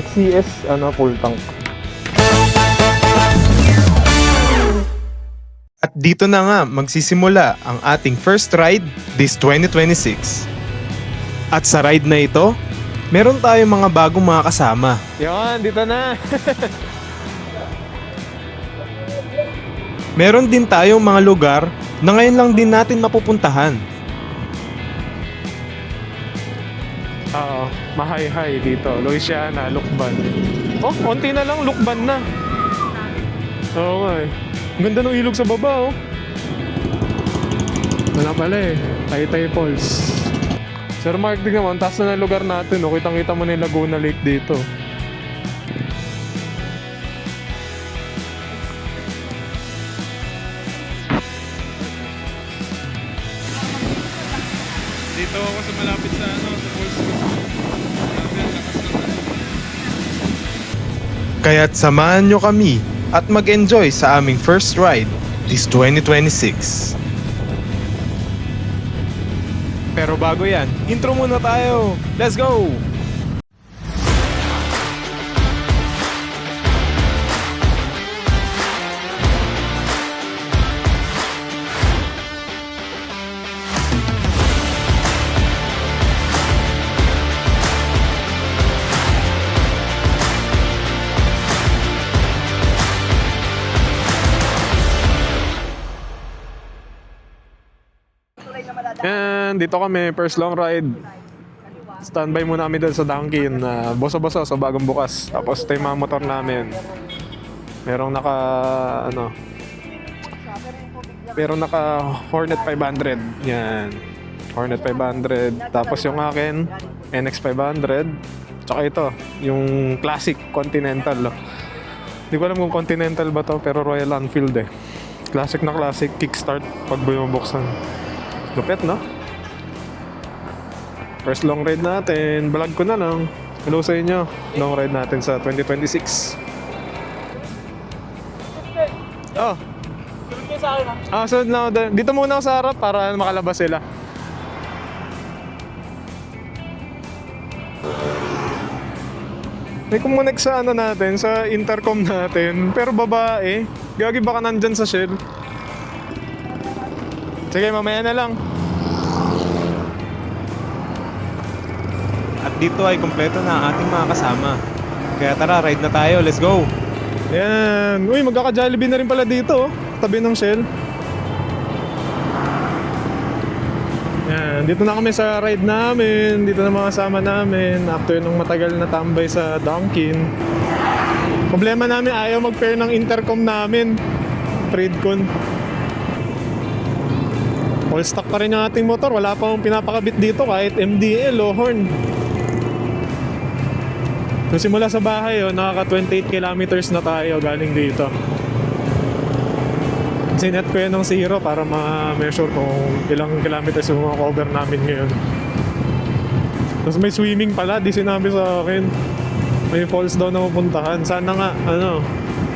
CS, full tank. At dito na nga magsisimula ang ating first ride this 2026. At sa ride na ito, meron tayong mga bagong mga kasama. Yan, dito na. Meron din tayong mga lugar na ngayon lang din natin mapupuntahan. Oo, mahay-hay dito. Louisiana, Lukban. Oh, konti na lang, Lukban na. Oo nga eh. Ang ganda ng ilog sa baba, oh. Wala pala eh. Taytay Falls. Sir Mark, tignan mo, ang taas na ng lugar natin, oh. Kitang-kita mo na yung Laguna Lake dito. Dito ako sa malapit sa sa falls. Kaya't samahan nyo kami at mag-enjoy sa aming first ride this 2026. Pero bago yan, intro muna tayo. Let's go! And dito kami, first long ride. Standby muna kami doon sa Dunkin. Bosa-bosa sa bagong bukas. Tapos ito yung mga motor namin. Merong naka Hornet 500. Yan. Hornet 500. Tapos yung akin, NX 500. Tsaka ito, yung classic Continental. Hindi ko alam kung Continental ba to, pero Royal Enfield eh. Classic na classic, kickstart pag bumubuksan. Lupit, no? First long ride natin. Vlog ko na lang. Hello sa inyo. Long ride natin sa 2026. Oh. Sunod na ako. Dito muna ako sa harap para makalabas sila. May kumonek sa natin, sa intercom natin. Pero babae. Gagi baka nandyan sa shell. Sige, mamaya na lang. At dito ay kumpleto na ang ating mga kasama. Kaya tara, ride na tayo. Let's go! Yan. Uy, magkaka-Jollibee na rin pala dito, oh. Tabi ng Shell. Yan. Dito na kami sa ride namin. Dito na mga kasama namin. After nung matagal na tambay sa Dunkin. Problema namin, ayaw mag-pair ng intercom namin. Tradecon. All stock pa rin yung ating motor. Wala pa akong pinapakabit dito kahit MDL o horn. So simula sa bahay, nakaka 28 kilometers na tayo galing dito. Sinet ko yan ng 0 para ma-measure kung ilang kilometers yung mga cover namin ngayon. Tapos may swimming pala, di sinabi sa akin. May falls daw na pupuntahan. Sana nga,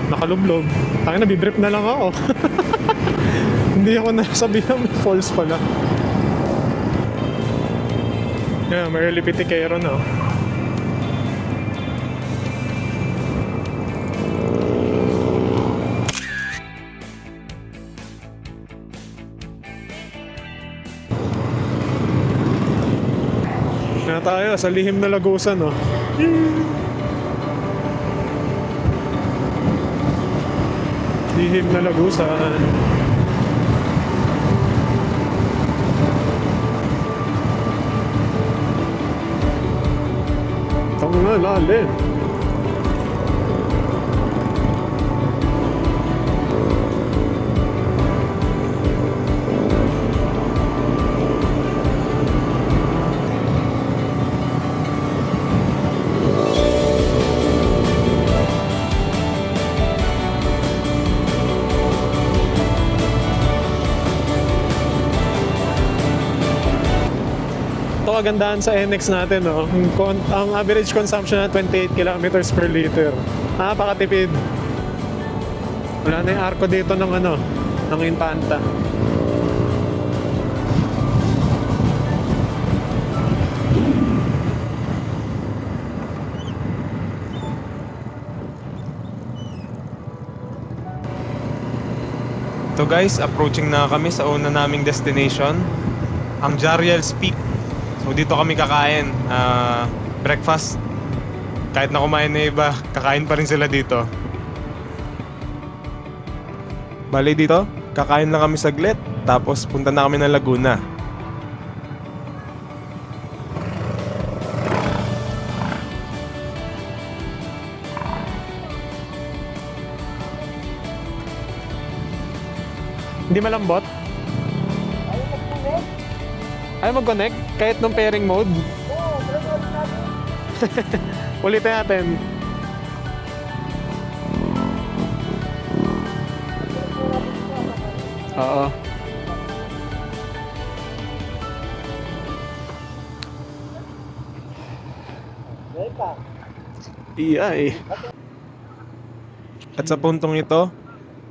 nakalublog. Tangina, bibrip na lang ako. Hindi ako nasabihan may falls pala. Yeah, may early pitikero na. Na tayo sa lihim na Lagusan, oh. Lihim na Lagusan. Tanga lalim. Ito kagandahan sa NX natin, no? Ang average consumption na 28 kilometers per liter. Napakatipid. Wala na yung arko dito ng ng Infanta. So guys, approaching na kami sa una naming destination, ang Jariel's Peak. So dito kami kakain, breakfast. Kahit na kumain na iba, kakain pa rin sila dito. Bali dito, kakain lang kami saglit, tapos punta na kami ng Laguna. Hindi malambot? Ayaw mag-connect? Kahit nung pairing mode? Oo, ulitin natin. Oo. Iya eh. At sa puntong ito,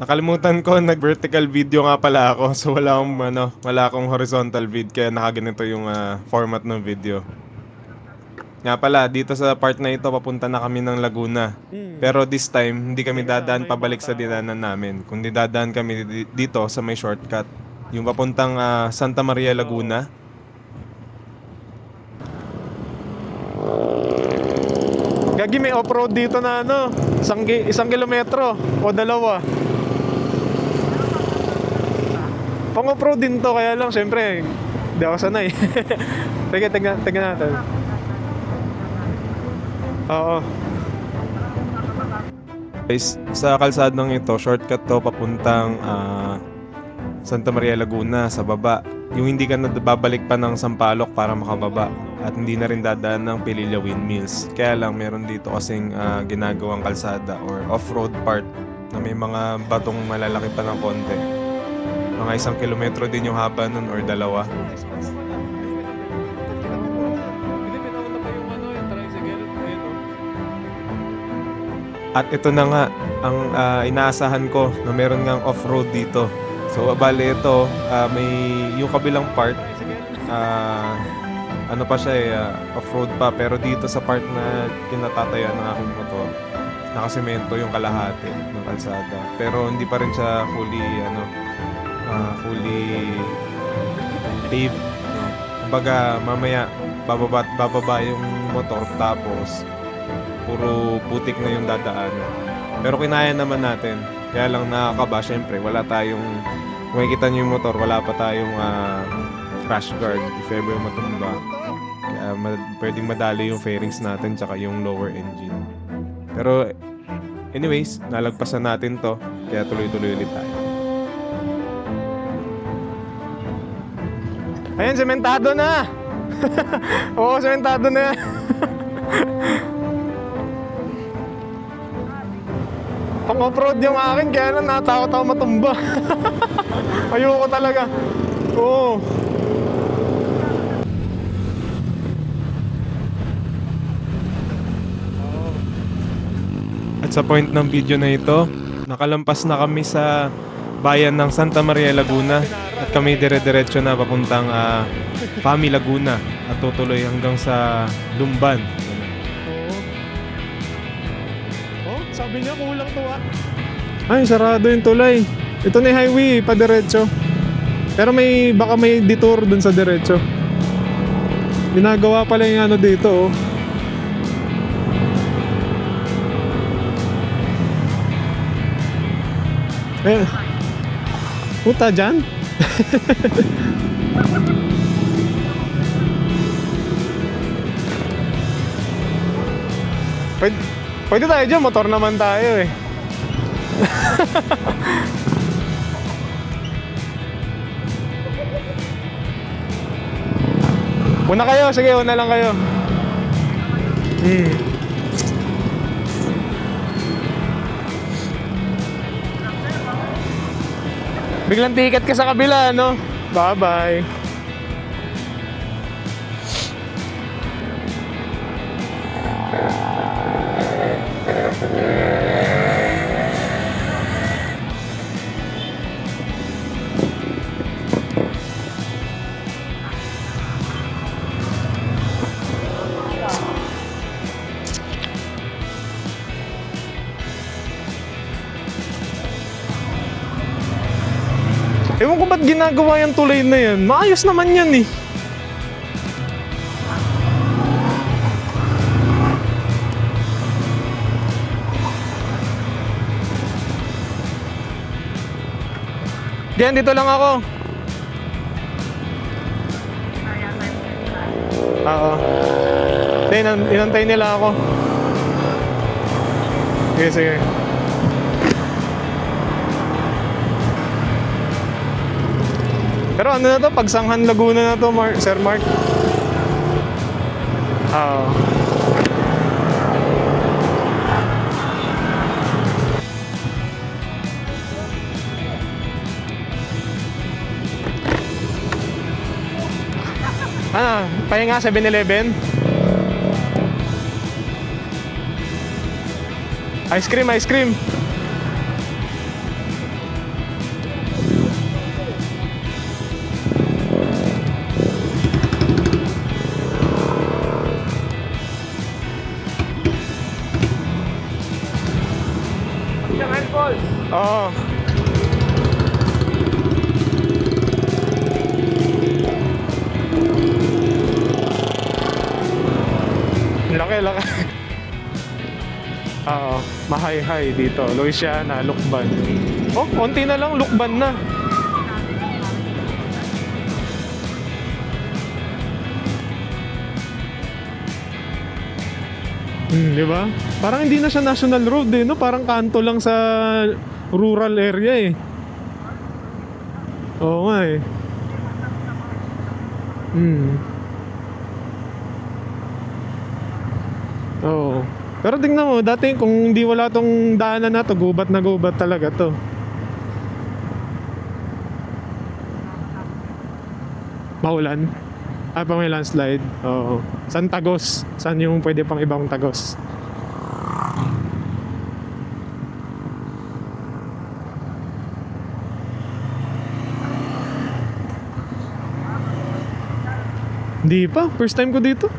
nakalimutan ko, nag-vertical video nga pala ako. So wala akong horizontal vid, kaya nakaganito yung format ng video. Nga pala, dito sa part na ito, papunta na kami ng Laguna. Pero this time, hindi kami dadaan pabalik sa dinanan namin. Kundi dadaan kami dito sa may shortcut. Yung papuntang Santa Maria, Laguna. Gagi, may off-road dito na ano, isang kilometro o dalawa. Pang off-road din to, kaya lang syempre hindi ako sanay. Sige, tignan natin. Oo. Guys, sa kalsadang ito, shortcut to papuntang Santa Maria, Laguna, sa baba. Yung hindi ka na babalik pa ng Sampaloc para makababa. At hindi na rin dadaan ng Pililla Windmills. Kaya lang meron dito kasing ginagawang kalsada or off-road part na may mga batong malalaki pa ng konti. Mga 1 kilometro din yung haba nun or 2. At ito na nga ang inaasahan ko na meron ngang off-road dito. So bale ito, may yung kabilang part, ano pa siya off-road pa. Pero dito sa part na kinatatayuan ng aking motor, nakasemento yung kalahati ng kalsada. Pero hindi pa rin siya fully paved. Kumbaga mamaya bababa yung motor tapos puro putik na yung dadaanan. Pero kinaya naman natin. Kaya lang nakakaba, syempre wala tayong, kung makikita nyo yung motor, wala pa tayong crash guard if ever matumba. Kaya pwedeng madali yung fairings natin tsaka yung lower engine. Pero anyways, nalagpasan natin to, kaya tuloy-tuloy ulit tayo. Ayan, sementado na. Oo, sementado na. Pang off-road yung akin, kaya lang natakot ako matumba. Ayoko talaga. Oo. At sa point ng video na ito, nakalampas na kami sa bayan ng Santa Maria, Laguna. At kami dire-diretso na papuntang Fami, Laguna. At tutuloy hanggang sa Lumban. Sabi niya kulang to Ay, sarado yung tulay. Ito na yung highway, pa diretso. Pero baka may detour dun sa diretso. Ginagawa pala yung ano dito Eh, puta dyan? Pwede tayo dyan, motor naman tayo Una kayo, sige, una lang kayo. Biglang ticket ka sa kabila, no? Bye-bye. Ewan ko ba't ginagawa yung tulay na yan. Maayos naman yan eh. Diyan, dito lang ako. Oo. Inantay nila ako. Sige, sige. Pero ano na to? Pagsanghan Laguna na to, Sir Mark. Oo. Pahinga 7-Eleven. Ice cream, ice cream. Oo. Laki. Oo, mahay-hay dito. Louisiana, Lukban. Oh, konti na lang, Lukban na. Di ba? Parang hindi na siya national road eh, no? Parang kanto lang sa rural area eh. Oo nga eh. Oo. Pero tingnan mo, dati kung hindi wala tong daanan na to, gubat na gubat talaga to. Maulan? Pa may landslide? Oo. San Tagos? Saan yung pwede pang ibang Tagos? Hindi pa, first time ko dito.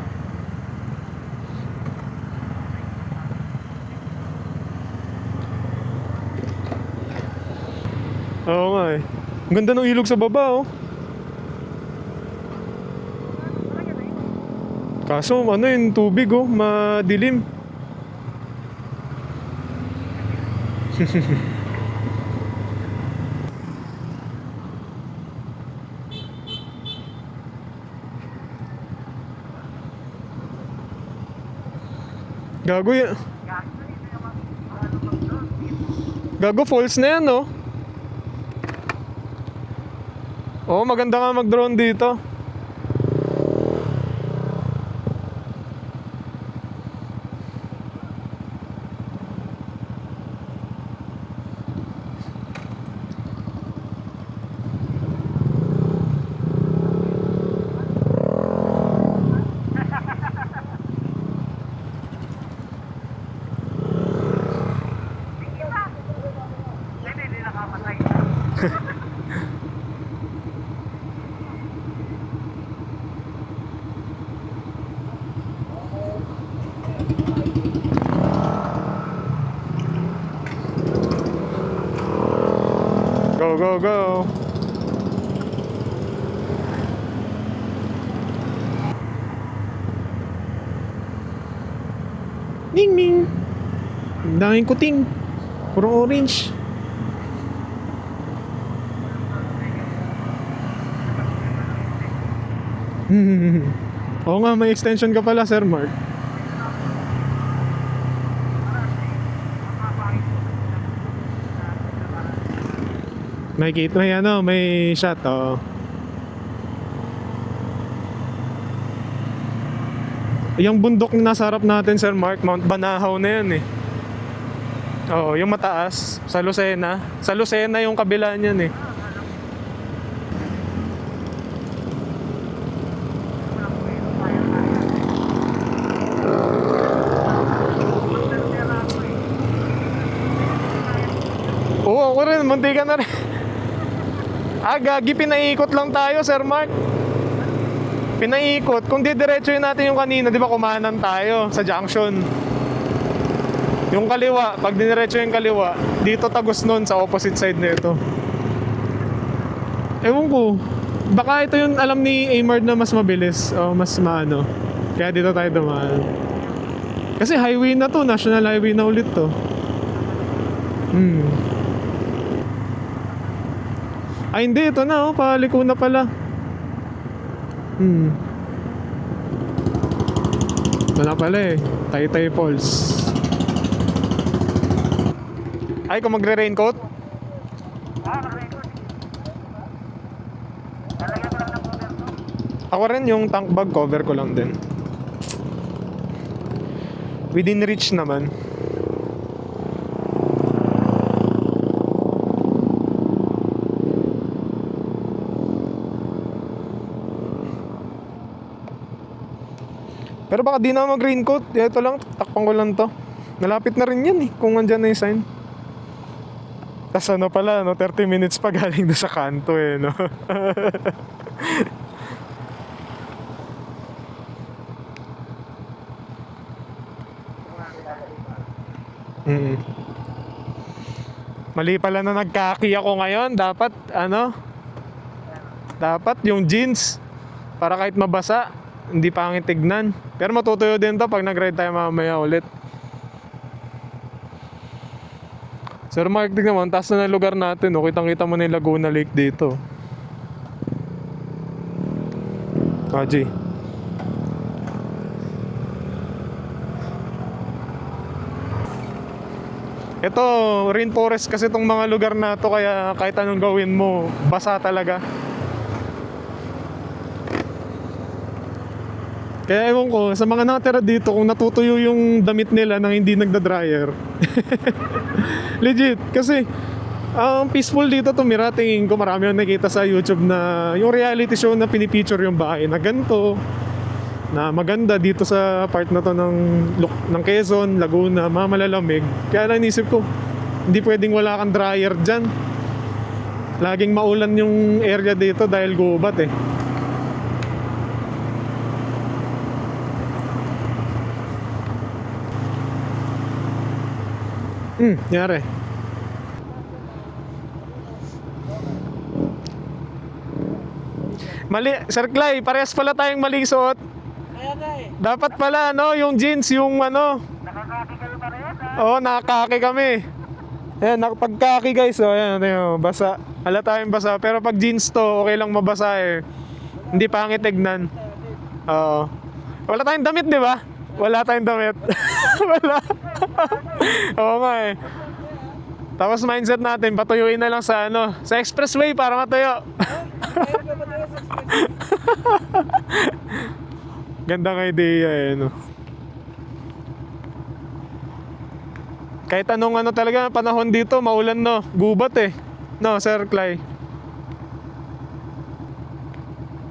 Oo nga eh. Ang ganda ng ilog sa baba oh. Kaso ano yung tubig oh, madilim. Gago yan. Gago falls na yan oh. Oo, maganda nga mag-drone dito. Go, go, go. Ning ning. Ang daming kuting. Puro orange. Oo nga, may extension ka pala, Sir Mark. May shot, oh. Yung bundok na nasa harap natin, Sir Mark, Mount Banahaw na yan eh. Oo, yung mataas, sa Lucena. Sa Lucena yung kabila niyan eh. Oo, ako rin, munti ka na rin. Gagi, pinaikot lang tayo, Sir Mark. Pinaikot. Kung didiretsuhin natin yung kanina, di ba kumanan tayo sa junction. Yung kaliwa, pag diniretso yung kaliwa, dito tagos nun sa opposite side na ito. Ewan ko. Baka ito yung alam ni Amard na mas mabilis o mas maano. Kaya dito tayo dumaan. Kasi highway na to, national highway na ulit to. Ay hindi, ito na oh, paliko na pala. Ito na pala eh, Taytay Falls. Ay, kung magre-raincoat? Ako rin yung tank bag, cover ko lang din. Within reach naman. Pero baka di na mag-raincoat. Ito lang, takpan ko lang to. Malapit na rin yan eh, kung andyan na yung sign. Tas ano pala, no, 30 minutes pa galing doon sa kanto eh, no. Mali pala na nagkaki ako ngayon. Dapat ano, dapat yung jeans para kahit mabasa hindi pangit tignan. Pero matutuyo din to pag nag-ride tayo mamaya ulit. Sir Mark, tignan mo, ang taas na ng lugar natin, no? Kitang-kita mo na yung Laguna Lake dito. Haji. Ito, rainforest kasi itong mga lugar na to, kaya kahit anong gawin mo, basa talaga. Kaya ewan ko, sa mga nakatira dito, kung natutuyo yung damit nila nang hindi nagda-dryer. Legit, kasi ang peaceful dito tumira. Tingin ko marami yung nakita sa YouTube na yung reality show na pinipicture yung bahay na ganito, na maganda dito sa part na to ng Quezon, Laguna, mga malalamig. Kaya lang inisip ko, hindi pwedeng wala kang dryer dyan. Laging maulan yung area dito dahil gubat eh. Nyari. Mali, Sir Clay, parehas pala tayong maling suot. Dapat pala, no, yung jeans, yung ano. Nakakaki kayo parehas, ha? Oo, nakakaki kami. Ayan, nakapagkaki guys, oh, ayan, ayan, basa. Hala tayong basa, pero pag jeans to, okay lang mabasa eh. Hindi pangit tignan. Oo. Wala tayong damit, di ba? Wala tayong damit. Wala. Oo nga eh. Tapos mindset natin, patuyuin na lang sa ano, sa expressway para matuyo. Gandang idea eh, no? Kahit anong ano talaga, panahon dito, maulan no, gubat eh. No, Sir Clay.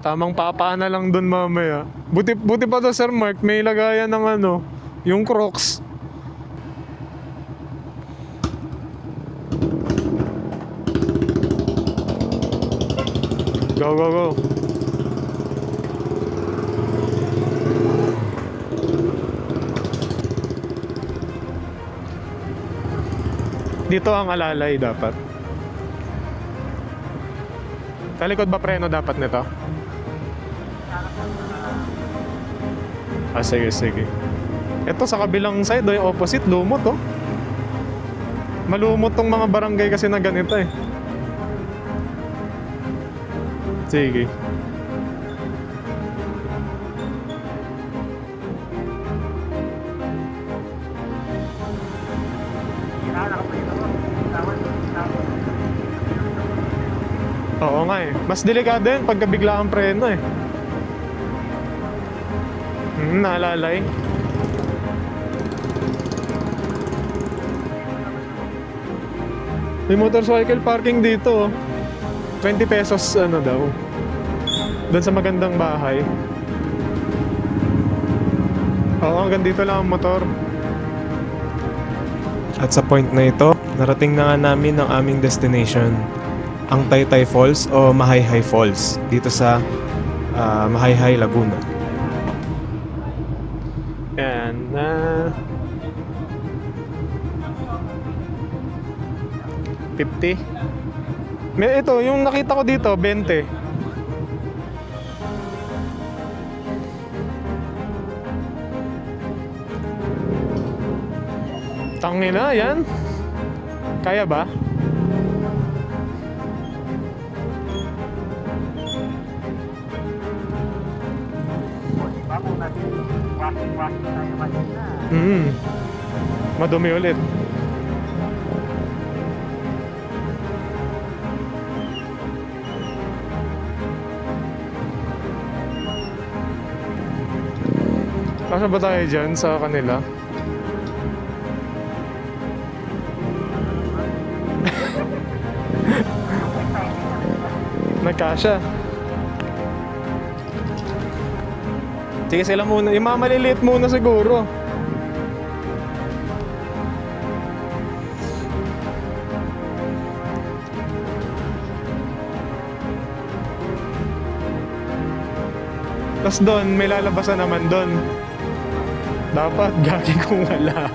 Tamang papaan na lang dun mamaya. Buti pa to, Sir Mark, may lagayan ng ano, yung Crocs. Go, go, go. Dito ang alalay dapat. Talikod ba preno dapat nito? Ah, sige, sige. Ito sa kabilang side, yung opposite, lumot oh. Malumot tong mga barangay kasi na ganito eh. Sige. Oo nga eh. Mas delikado yun pagka bigla ang preno eh. Naalalay. May motorcycle parking dito oh. 20 pesos ano daw. Doon sa magandang bahay. Oo, hanggang dito lang ang motor. At sa point na ito, narating na nga namin ang aming destination, ang Taytay Falls o Mahayhay Falls dito sa Mahayhay, Laguna. Yan. 50. May ito, yung nakita ko dito, 20. Tangina, yan. Kaya ba? Madumi ulit. Kasya ba tayo dyan sa kanila? Nagkasya. Sige sila muna. Yung mga maliliit muna siguro. Tapos doon, may lalabasan naman doon. Dapat gagi kung wala.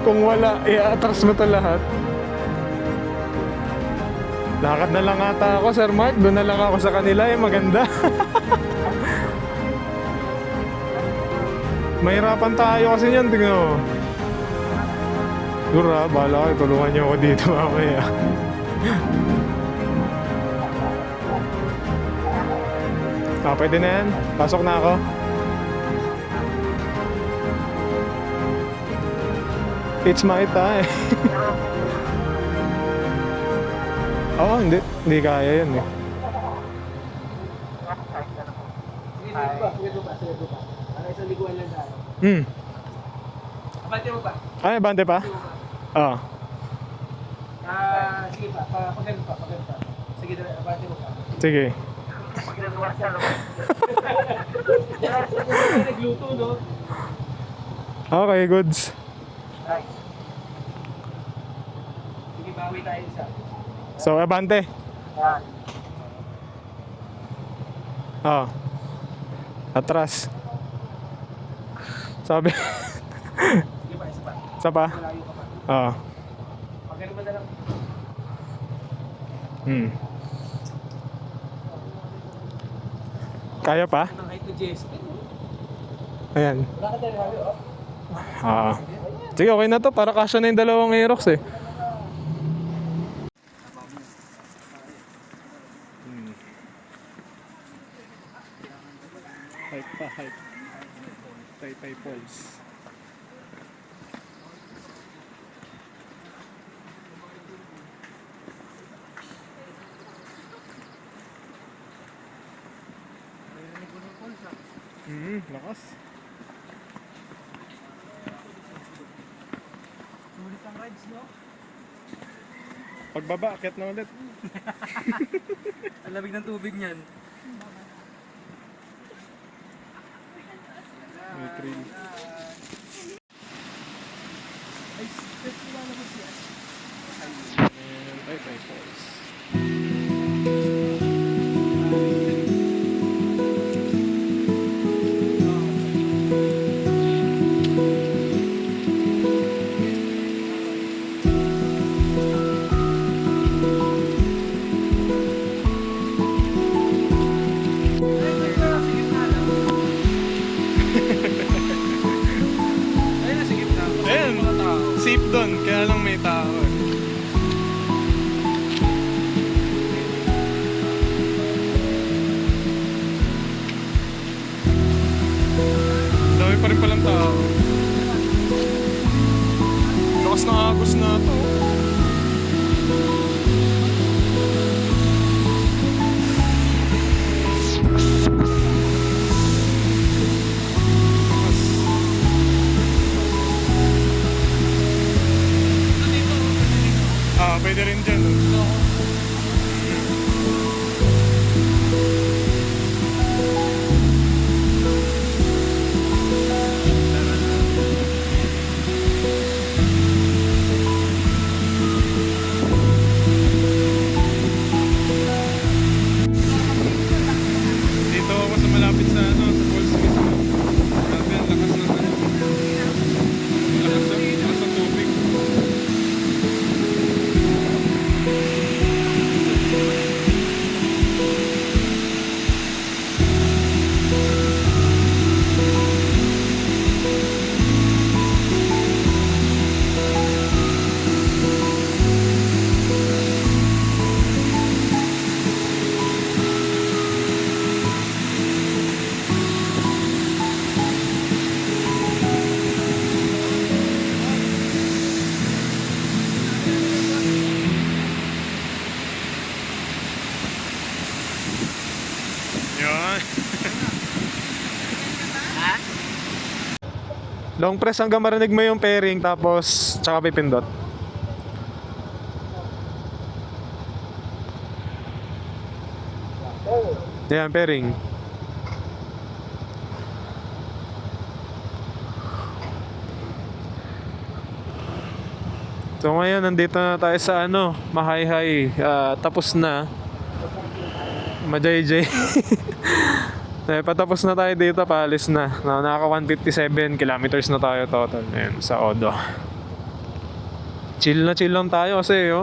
Kung wala, i-atras mo to lahat. Lakad na lang ata ako, Sir Mark. Doon na lang ako sa kanila, maganda. Mahirapan tayo kasi yan, tingnan mo. Dura, bahala kayo, tulungan niyo ako dito mamaya. Pwede na yan. Pasok na ako. It's my time. Oo, hindi kaya yan eh. Sige ba? Para isang liguan lang tayo. Abante mo pa? Ay, bante pa? Oo. Sige pa, pagano pa. Sige, abante mo pa. Sige. Nagluto, no? Okay, goods. Sige, bawi tayo isa. So, abante. Oo. Atras. Sabi. Sige pa, isa pa. Isa pa? Malayo ka pa. Oo. Pagano ba na lang? Kaya pa? Ang height to Jess. Ayan. Wala ka tayo, oh. Sige, okay na to. Para kasya na yung dalawang Aerox eh. Hype pa, hype. Tay Falls. Lakas. Sulit ang rides, no? Pagbaba, akyat na ulit. Ang lamig ng tubig niyan. May trail. Ay, stress ko lang naman siya. And Tay Falls. Ayan, safe doon, kaya lang may tao eh. Dami pa rin palang tao. Lakas ng agos na to. Pwede rin dyan. Dito ako sa malapit sa sa falls mismo. Grabe ang lakas ng lakas ng tubig. Long press hanggang marinig mo yung pairing, tapos tsaka pipindot. Yan, pairing. So ngayon, nandito na tayo sa ano, Mahayhay. Tapos na. Majayjay. Patapos na tayo dito, paalis na. Naka 157 kilometers na tayo total. Ayan, sa Odo. Chill lang tayo kasi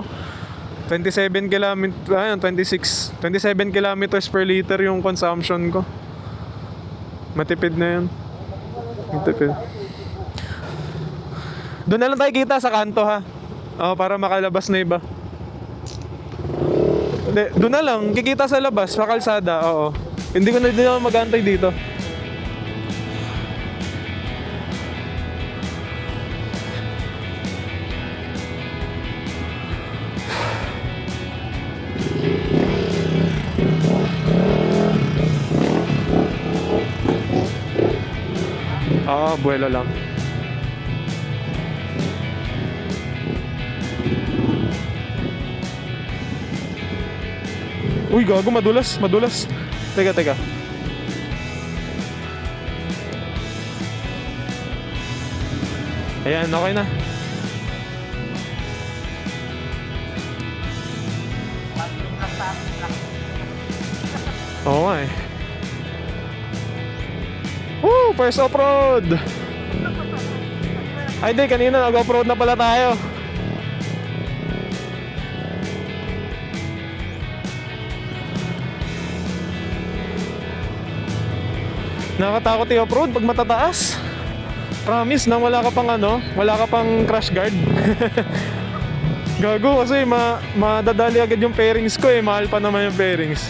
27 kilometers, ayun, 27 kilometers per liter yung consumption ko. Matipid na yun. Matipid. Doon na lang tayo kita sa kanto ha. Para makalabas na iba. Hindi, doon na lang. Kikita sa labas, sa kalsada. Oo. Hindi ko na din ako mag-aantay dito. Buwelo lang. Uy, gago, madulas. Teka. Ayan, okay na. Oo nga eh. Woo! First off-road! Ay di, kanina nag-off-road na pala tayo. Nakatakot yung off-road pag matataas. Promise na wala ka pang crash guard. Gago kasi madadali agad yung pairings ko eh. Mahal pa naman yung pairings.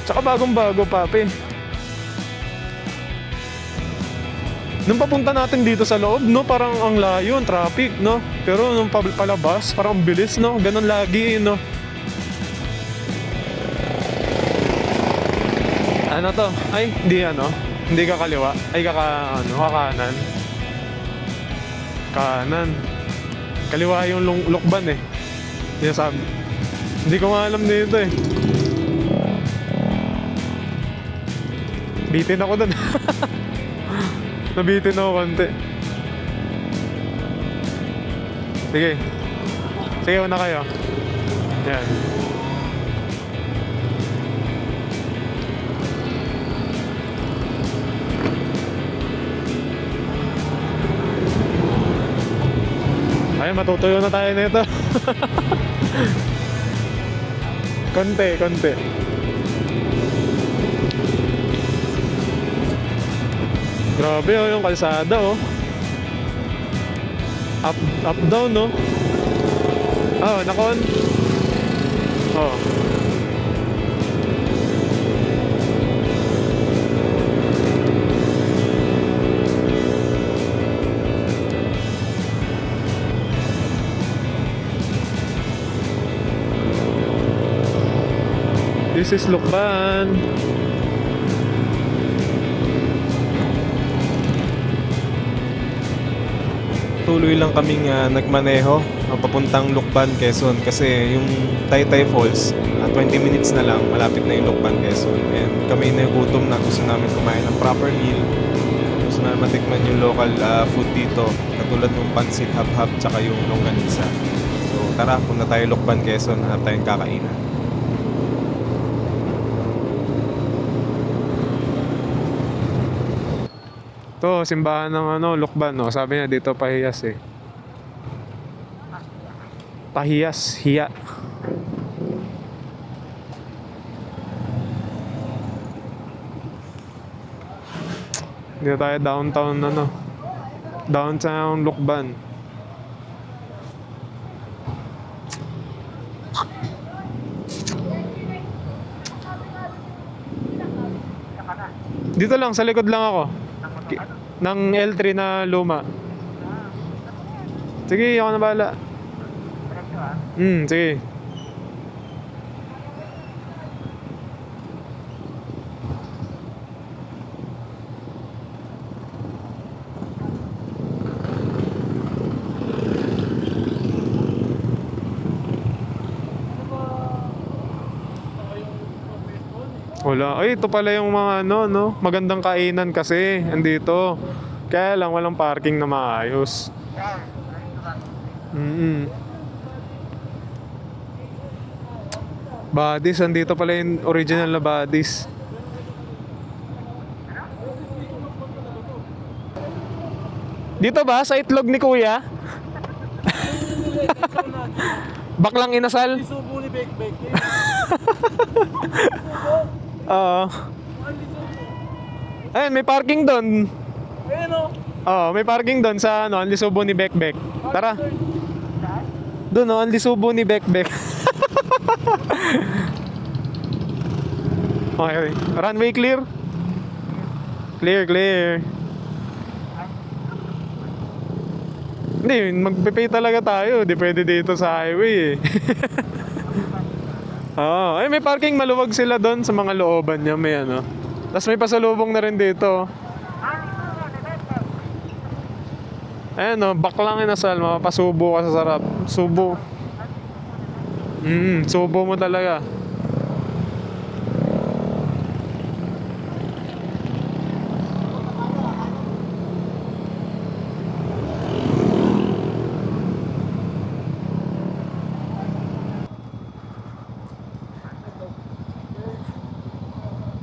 Tsaka bagong-bago, papi. Nung papunta natin dito sa loob, parang ang layo, ang traffic, Pero nung palabas, parang ang bilis, Ganon lagi, Ano to? Ay, hindi ka kaliwa. Ay, kakanan. Kanan. Kaliwa yung lukban eh. Hindi sabi. Hindi ko nga alam dito eh. Bitin ako dun. Nabitin ako konti. Sige, una kayo. Yan. Ay, matutuyo na tayo nito. Konti. Grabe yung kalsada Up down nakon. This is Lukban. Tuloy lang kaming nagmaneho papuntang Lukban, Quezon kasi yung Taytay Falls 20 minutes na lang malapit na yung Lukban, Quezon. And kami na gutom na, gusto namin kumain ng proper meal, gusto namin matikman yung local food dito katulad ng pansit hab-hab tsaka yung longganisa. So tara, punta tayo Lukban, Quezon, hanap tayong kakainan. To, simbahan ng Lukban, Sabi niya dito pahiyas eh. Pahiyas, hiya. Dito tayo downtown Downtown Lukban. Dito lang, sa likod lang ako. Ng L3 na luma. Sige, ako na bahala. Sige. Wala. Ay, ito pala yung mga ano, no? Magandang kainan kasi. Andito. Kaya lang, walang parking na maayos. Buddies, andito pala yung original na Buddies. Dito ba? Sa itlog ni Kuya? Baklang inasal? Subo ni Bekbek. Oo. Ayun, may parking doon. Ayun o. Oo, may parking doon sa ano, Anli Subo ni Bekbek. Tara. Doon no, Anli Subo ni Bekbek. Okay, runway clear? Clear, clear. Hindi, magpe-pay talaga tayo. Di pwede dito sa highway eh. Oo, ay may parking maluwag sila doon sa mga looban niya, may ano. Tapos may pasalubong na rin dito. Ayan o, baklang inasal, mapapasubo ka sa sarap. Subo. Subo mo talaga.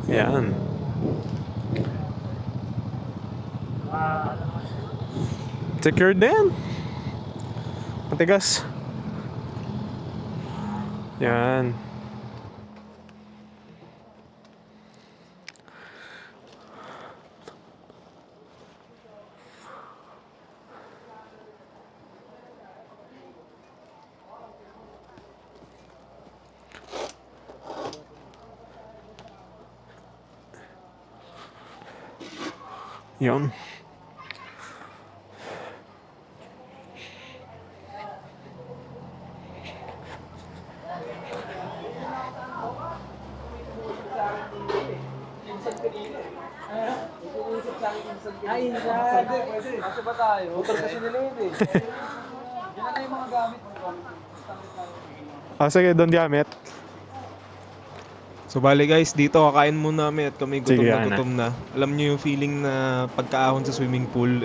Yan. Secured din. Matigas. Yan. Yun. Ay, pwede. Kasi ba tayo? Motor kasi nila yun eh. Yan na yung mga gamit. Sige, doon gamit. So bali guys, dito kakain muna kami at kami gutom Sige, na Ana. gutom na. Alam niyo yung feeling na pagkaahon sa swimming pool,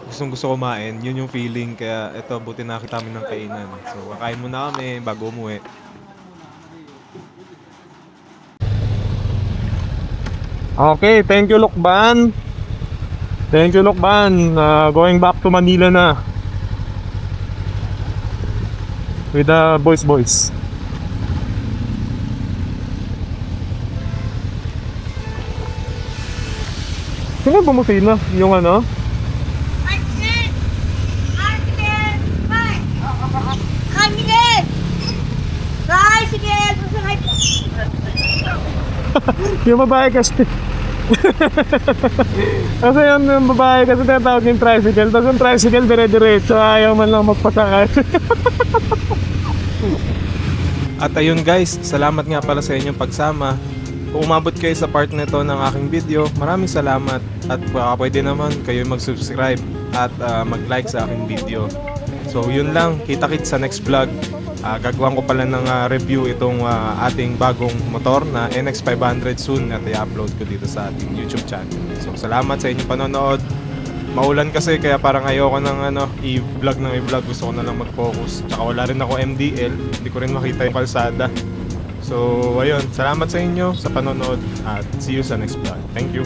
gustong gusto kumain. Yun yung feeling, kaya eto, buti nakita kami ng kainan. So kakain muna kami bago umuwi. Okay, thank you Lokban. Thank you Lokban. Going back to Manila na. With the boys. Sino bumusina? Yung ano? Arkin! Arkin! Bye! Kamilin! Bye! Sige! Masakay po! Yung babae kasi. Kasi yung babae kasi tinatawag yung tricycle. Tapos yung tricycle dire-diretso. Ayaw man lang magpasakay. At ayun guys, salamat nga pala sa inyong pagsama. Kung umabot kayo sa part na ito ng aking video, maraming salamat. At pwede naman kayo mag-subscribe at mag-like sa aking video. So yun lang, kita-kits sa next vlog. Gagawin ko pala ng review itong ating bagong motor na NX500 soon at i-upload ko dito sa ating YouTube channel. So salamat sa inyong panonood. Maulan kasi kaya parang ayoko ng i-vlog. Gusto ko na lang mag-focus. Tsaka wala rin ako MDL, hindi ko rin makita yung kalsada. So ayun, salamat sa inyo sa panonood at see you sa next vlog. Thank you.